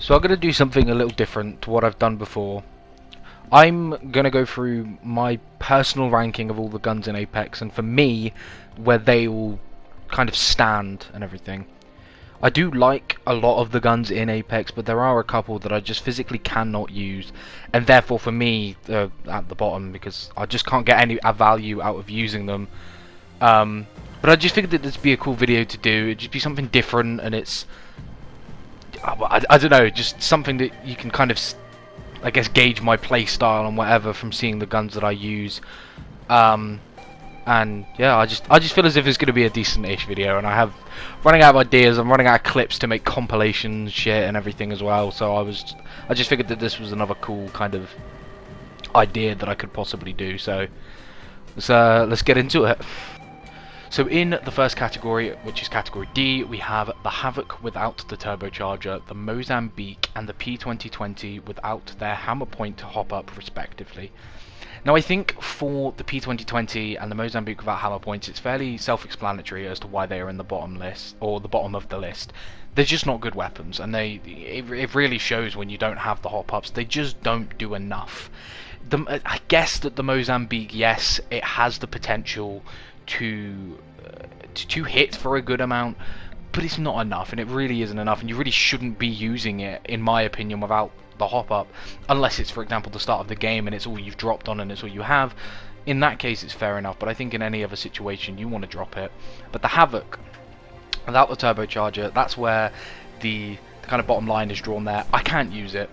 So I'm going to do something a little different to what I've done before. I'm going to go through my personal ranking of all the guns in Apex, and for me, where they all kind of stand and everything. I do like a lot of the guns in Apex, but there are a couple that I just physically cannot use, and therefore for me, they're at the bottom because I just can't get any value out of using them. But I just figured that this would be a cool video to do. It'd just be something different, and it's... I don't know, just something that you can kind of, I guess, gauge my play style and whatever from seeing the guns that I use. And yeah, I just feel as if it's going to be a decent-ish video, and I have running out of ideas. I'm running out of clips to make compilations, shit, and everything as well. So I just figured that this was another cool kind of idea that I could possibly do. So let's get into it. So in the first category, which is category D, we have the Havoc without the turbocharger, the Mozambique, and the P2020 without their hammer point hop-up respectively. Now I think for the P2020 and the Mozambique without hammer points, it's fairly self-explanatory as to why they are in the bottom list, or the bottom of the list. They're just not good weapons, and it really shows when you don't have the hop-ups. They just don't do enough. I guess that the Mozambique, yes, it has the potential to hit for a good amount, but it's not enough, and it really isn't enough, and you really shouldn't be using it, in my opinion, without the hop-up, unless it's, for example, the start of the game and it's all you've dropped on and it's all you have. In that case it's fair enough, but I think in any other situation you want to drop it. But the Havoc without the turbocharger, that's where the kind of bottom line is drawn there. I can't use it,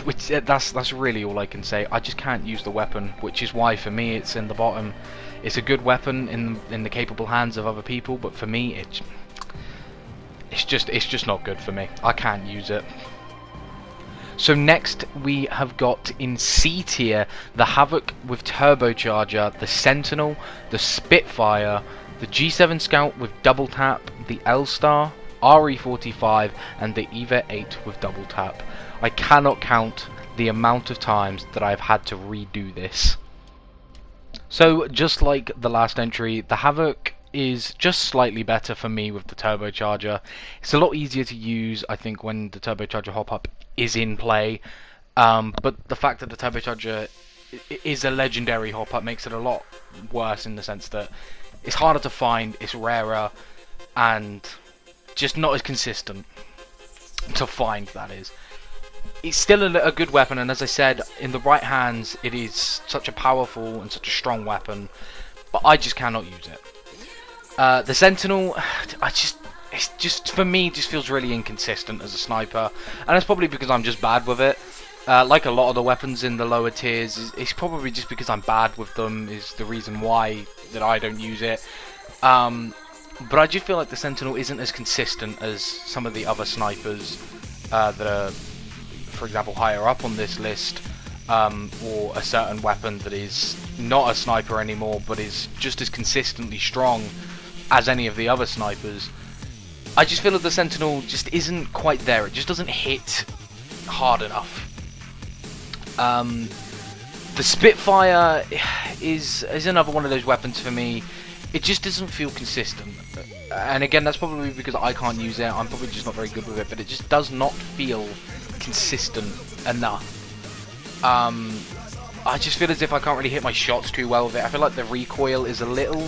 which that's really all I can say. I just can't use the weapon, which is why for me it's in the bottom. It's a good weapon in the capable hands of other people, but for me it's just not good for me. I can't use it. So next we have got in C tier the Havoc with turbocharger, the Sentinel, the Spitfire, the G7 Scout with double tap, the L-Star, RE45, and the EVA 8 with double tap. I cannot count the amount of times that I've had to redo this. So just like the last entry, the Havoc is just slightly better for me with the turbocharger. It's a lot easier to use, I think, when the turbocharger hop-up is in play, but the fact that the turbocharger is a legendary hop-up makes it a lot worse in the sense that it's harder to find, it's rarer, and just not as consistent to find, that is. It's still a good weapon, and as I said, in the right hands it is such a powerful and such a strong weapon, but I just cannot use it. The Sentinel, it's just, for me, just feels really inconsistent as a sniper, and it's probably because I'm just bad with it. Like a lot of the weapons in the lower tiers, it's probably just because I'm bad with them is the reason why that I don't use it. But I just feel like the Sentinel isn't as consistent as some of the other snipers that are, for example, higher up on this list, or a certain weapon that is not a sniper anymore, but is just as consistently strong as any of the other snipers. I just feel that the Sentinel just isn't quite there. It just doesn't hit hard enough. The Spitfire is another one of those weapons for me. It just doesn't feel consistent. And again, that's probably because I can't use it. I'm probably just not very good with it, but it just does not feel consistent enough. I just feel as if I can't really hit my shots too well with it. I feel like the recoil is a little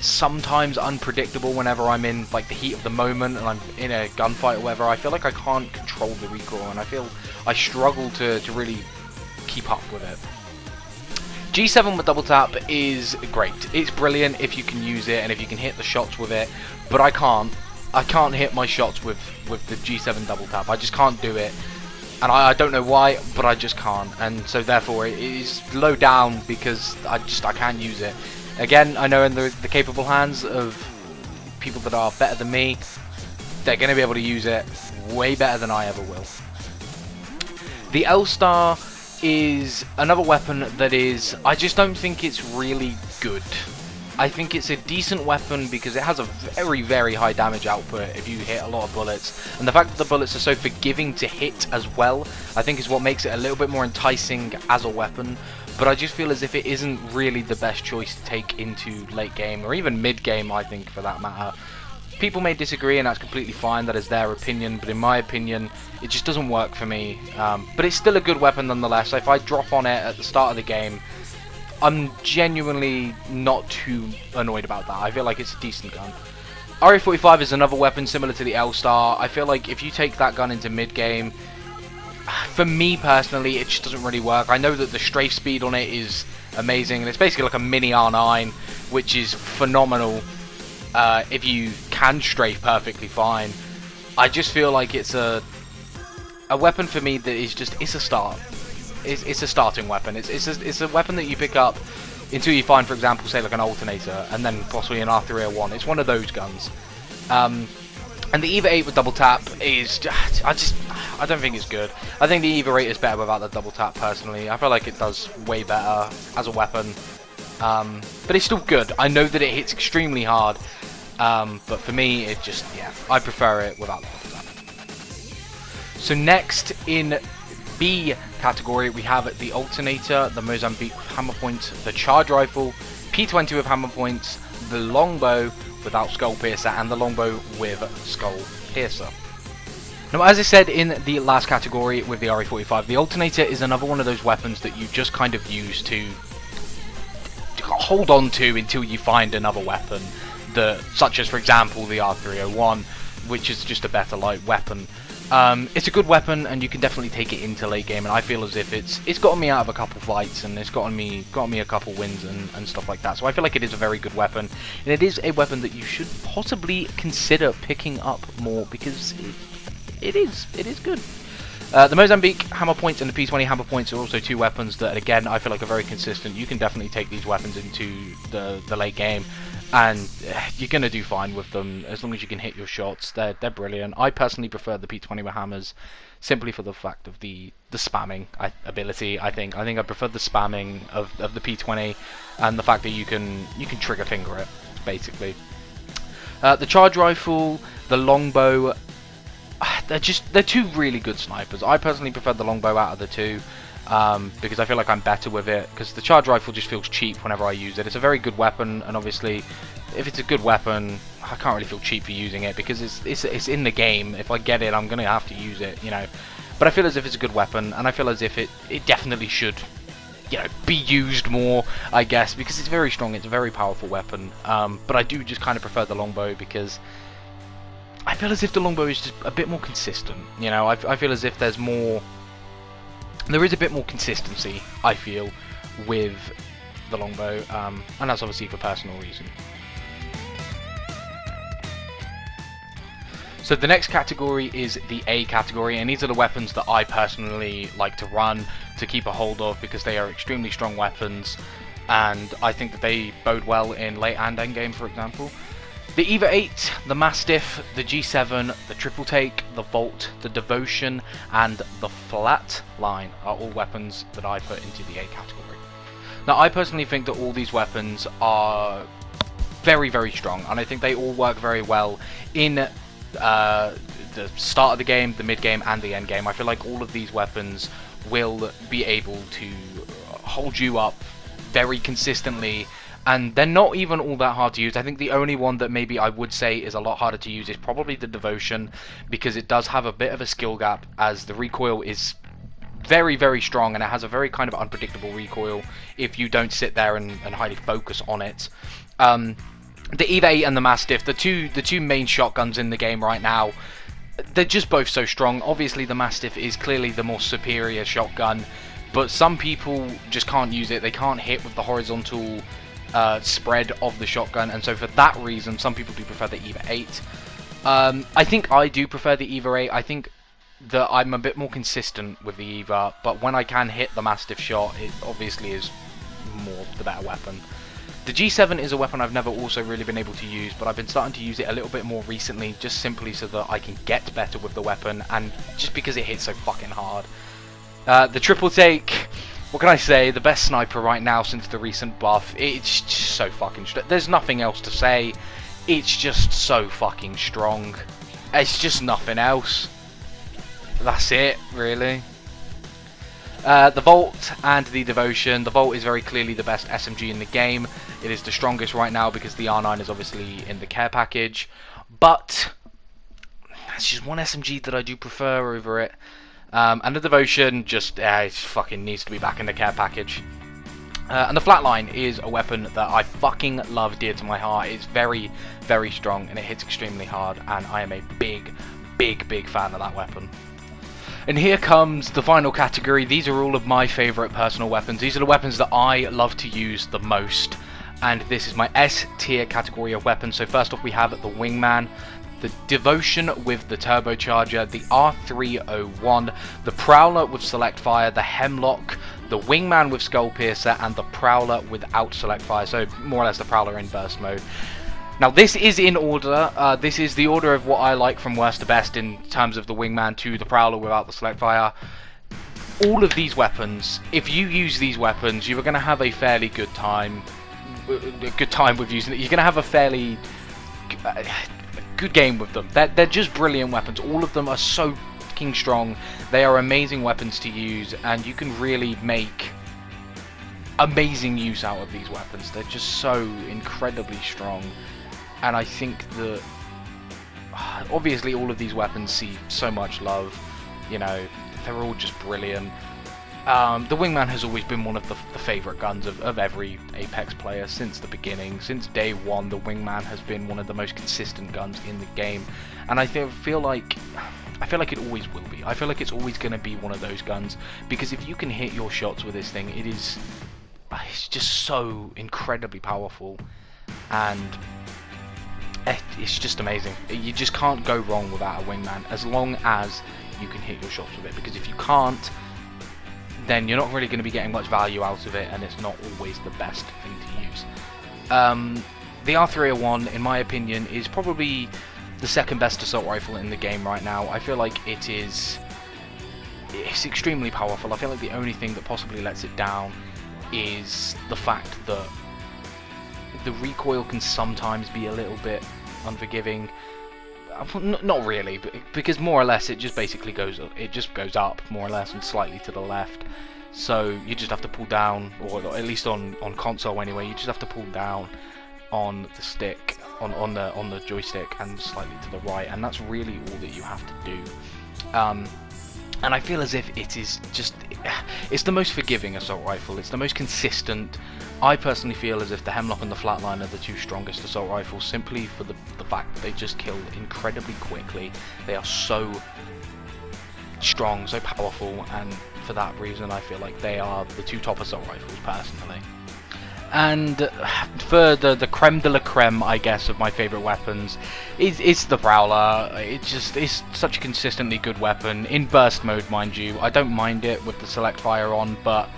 sometimes unpredictable whenever I'm in like the heat of the moment and I'm in a gunfight or whatever. I feel like I can't control the recoil, and I feel I struggle to really keep up with it. G7 with double tap is great. It's brilliant if you can use it and if you can hit the shots with it, but I can't hit my shots with the G7 double tap. I just can't do it, and I don't know why, but I just can't, and so therefore it is low down because I can't use it. Again, I know in the capable hands of people that are better than me, they're going to be able to use it way better than I ever will. The L-Star is another weapon that is, I just don't think it's really good. I think it's a decent weapon because it has a very, very high damage output if you hit a lot of bullets. And the fact that the bullets are so forgiving to hit as well, I think is what makes it a little bit more enticing as a weapon. But I just feel as if it isn't really the best choice to take into late game, or even mid game, I think, for that matter. people may disagree, and that's completely fine. That is their opinion, but in my opinion, it just doesn't work for me. But it's still a good weapon nonetheless. So if I drop on it at the start of the game, I'm genuinely not too annoyed about that. I feel like it's a decent gun. RE45 is another weapon similar to the L-Star. I feel like if you take that gun into mid-game, for me personally, it just doesn't really work. I know that the strafe speed on it is amazing, and it's basically like a mini R9, which is phenomenal if you can strafe perfectly fine. I just feel like it's a weapon for me that is just, it's a start. It's a starting weapon. It's a weapon that you pick up until you find, for example, say like an alternator, and then possibly an R301. It's one of those guns. And the EVA 8 with double tap is, I don't think it's good. I think the EVA 8 is better without the double tap personally. I feel like it does way better as a weapon. But it's still good. I know that it hits extremely hard. But for me, it just, yeah, I prefer it without the double tap. So next in B category, we have the alternator, the Mozambique with hammer points, the charge rifle, P20 with hammer points, the longbow without skull piercer, and the longbow with skull piercer. Now, as I said in the last category with the RE45, the alternator is another one of those weapons that you just kind of use to hold on to until you find another weapon, such as, for example, the R301, which is just a better light weapon. It's a good weapon, and you can definitely take it into late game, and I feel as if it's gotten me out of a couple fights, and it's gotten me a couple wins and stuff like that. So I feel like it is a very good weapon, and it is a weapon that you should possibly consider picking up more, because it is good. The Mozambique hammer points and the P20 hammer points are also two weapons that, again, I feel like are very consistent. You can definitely take these weapons into the late game, and you're going to do fine with them as long as you can hit your shots. They're brilliant. I personally prefer the P20 with hammers simply for the fact of the spamming ability. I think I prefer the spamming of the P20 and the fact that you can trigger finger it, basically. The charge rifle, the longbow, they're two really good snipers. I personally prefer the longbow out of the two. Because I feel like I'm better with it, because the charge rifle just feels cheap whenever I use it. It's a very good weapon, and obviously if it's a good weapon, I can't really feel cheap for using it, because it's in the game. If I get it, I'm going to have to use it, you know. But I feel as if it's a good weapon, and I feel as if it definitely should, you know, be used more, I guess, because it's very strong. It's a very powerful weapon. But I do just kind of prefer the longbow, because I feel as if the longbow is just a bit more consistent, you know. I feel as if there is a bit more consistency, I feel, with the longbow, and that's obviously for personal reason. So the next category is the A category, and these are the weapons that I personally like to run, to keep a hold of, because they are extremely strong weapons, and I think that they bode well in late and end game, for example. The EVA 8, the Mastiff, the G7, the Triple Take, the Volt, the Devotion, and the Flatline are all weapons that I put into the A category. Now, I personally think that all these weapons are very, very strong, and I think they all work very well in the start of the game, the mid game, and the end game. I feel like all of these weapons will be able to hold you up very consistently, and they're not even all that hard to use. I think the only one that maybe I would say is a lot harder to use is probably the Devotion, because it does have a bit of a skill gap, as the recoil is very, very strong, and it has a very kind of unpredictable recoil if you don't sit there and highly focus on it. The EVA 8 and the Mastiff, the two main shotguns in the game right now, they're just both so strong. Obviously the Mastiff is clearly the more superior shotgun, but some people just can't use it. They can't hit with the horizontal spread of the shotgun, and so for that reason some people do prefer the EVA 8. I think I do prefer the EVA 8. I think that I'm a bit more consistent with the EVA, but when I can hit the Mastiff shot, it obviously is more the better weapon. The G7 is a weapon I've never also really been able to use, but I've been starting to use it a little bit more recently, just simply so that I can get better with the weapon, and just because it hits so fucking hard. The Triple Take, what can I say, the best sniper right now since the recent buff. It's just so fucking strong. There's nothing else to say. It's just so fucking strong. It's just nothing else. That's it, really. The Volt and the Devotion. The Volt is very clearly the best SMG in the game. It is the strongest right now because the R9 is obviously in the care package. but that's just one SMG that I do prefer over it. And the Devotion just it fucking needs to be back in the care package. And the Flatline is a weapon that I fucking love, dear to my heart. It's very, very strong and it hits extremely hard, and I am a big, big, big fan of that weapon. And here comes the final category. These are all of my favourite personal weapons. These are the weapons that I love to use the most. And this is my S tier category of weapons. So first off we have the Wingman, the Devotion with the Turbocharger, the R301, the Prowler with Select Fire, the Hemlock, the Wingman with Skull Piercer, and the Prowler without Select Fire. So more or less the Prowler in burst mode. Now this is in order, this is the order of what I like from worst to best in terms of the Wingman to the Prowler without the Select Fire. All of these weapons, if you use these weapons, you are going to have a fairly good time with using it. You're going to have a fairly good game with them. They're just brilliant weapons. All of them are so fucking strong. They are amazing weapons to use, and you can really make amazing use out of these weapons. They're just so incredibly strong. And I think that obviously all of these weapons see so much love, you know, they're all just brilliant. The Wingman has always been one of the favourite guns of every Apex player since the beginning. Since day one, the Wingman has been one of the most consistent guns in the game, and I feel like it always will be. I feel like it's always going to be one of those guns, because if you can hit your shots with this thing, it's just so incredibly powerful, and it's just amazing. You just can't go wrong without a Wingman, as long as you can hit your shots with it, because if you can't, then you're not really going to be getting much value out of it, and it's not always the best thing to use. The R301, in my opinion, is probably the second best assault rifle in the game right now. I feel like it's extremely powerful. I feel like the only thing that possibly lets it down is the fact that the recoil can sometimes be a little bit unforgiving. Not really, but because more or less it just basically goes up more or less and slightly to the left. So you just have to pull down, or at least on console anyway, you just have to pull down on the stick, on the joystick, and slightly to the right, and that's really all that you have to do. And I feel as if it's the most forgiving assault rifle. It's the most consistent. I personally feel as if the Hemlock and the Flatline are the two strongest assault rifles, simply for the fact that they just kill incredibly quickly. They are so strong, so powerful, and for that reason I feel like they are the two top assault rifles personally. And for the creme de la creme, I guess, of my favourite weapons, it's the Prowler. It's such a consistently good weapon, in burst mode mind you. I don't mind it with the Select Fire on, but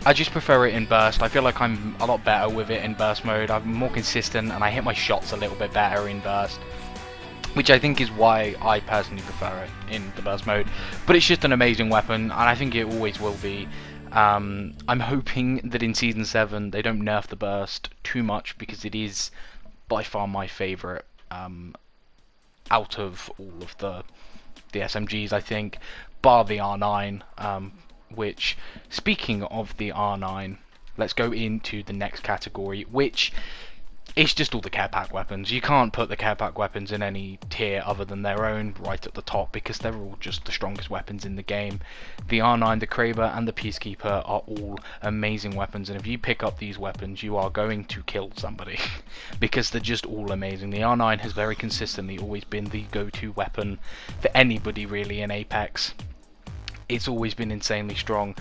I just prefer it in burst. I feel like I'm a lot better with it in burst mode. I'm more consistent, and I hit my shots a little bit better in burst, which I think is why I personally prefer it in the burst mode. But it's just an amazing weapon, and I think it always will be. I'm hoping that in Season 7 they don't nerf the burst too much, because it is by far my favourite out of all of the SMGs, I think, bar the R9, which, speaking of the R9, let's go into the next category, which is just all the care pack weapons. You can't put the care pack weapons in any tier other than their own right at the top, because they're all just the strongest weapons in the game. The R9, the Kraber, and the Peacekeeper are all amazing weapons, and if you pick up these weapons you are going to kill somebody because they're just all amazing. The R9 has very consistently always been the go-to weapon for anybody really in Apex. It's always been insanely strong,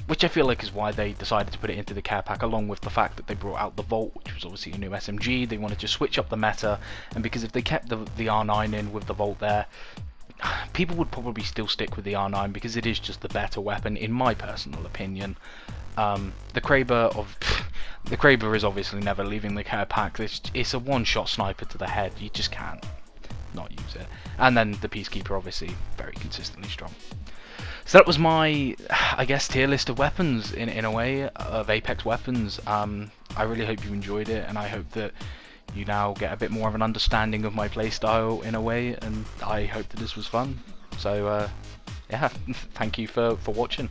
which I feel like is why they decided to put it into the care pack, along with the fact that they brought out the Vault, which was obviously a new SMG. They wanted to switch up the meta, and because if they kept the R9 in with the Vault there, people would probably still stick with the R9, because it is just the better weapon, in my personal opinion. The Kraber is obviously never leaving the care pack. It's a one-shot sniper to the head. You just can't not use it. And then the Peacekeeper, obviously, very consistently strong. So that was my, I guess, tier list of weapons, in a way, of Apex weapons. I really hope you enjoyed it, and I hope that you now get a bit more of an understanding of my playstyle in a way, and I hope that this was fun. So, yeah, thank you for watching.